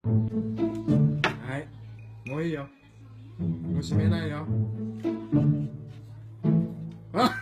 はい、もういいよ。もう閉めないよ。あ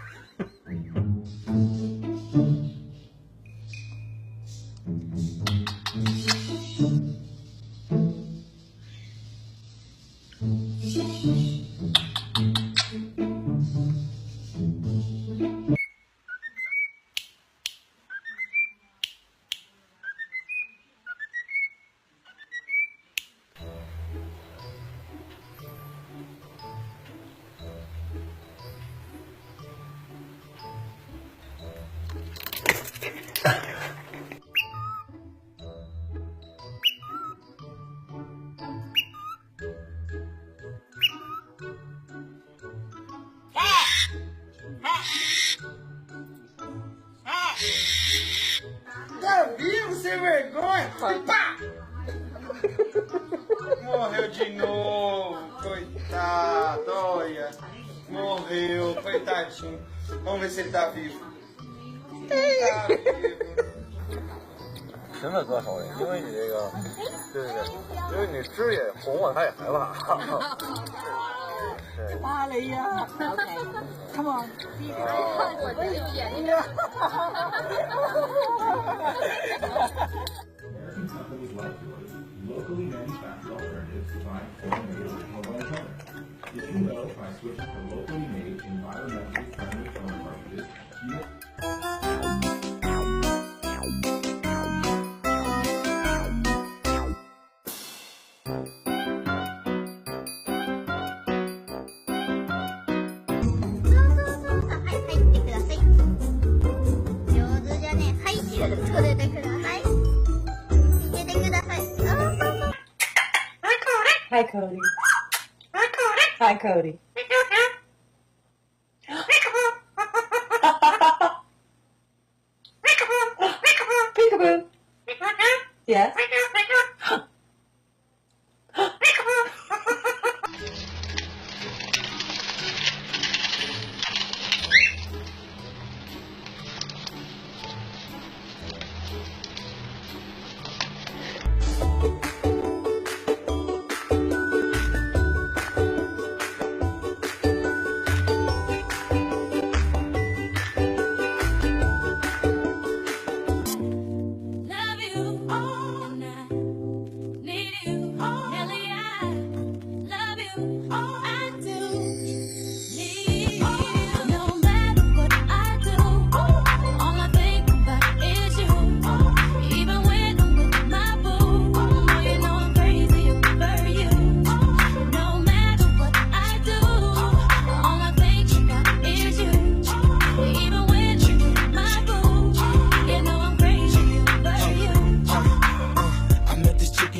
Tá vivo, sem vergonha! Pá! Morreu de novo, coitado, olha. Morreu, coitadinho. Vamos ver se ele tá vivo. Tá vivo. 真的多少人，因为你这个，对对对，因为你汁也红了，他也害怕。对。大了呀 ！Come on， 我这有眼睛。Companies like yours locally manufacture alternatives to buying foreign-made original white color. Did you know by switching to locally made, environmentally friendly phone cartridges, you Hi, Cody. Hi, Cody. Peekaboo. Yes.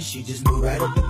She just moved right up the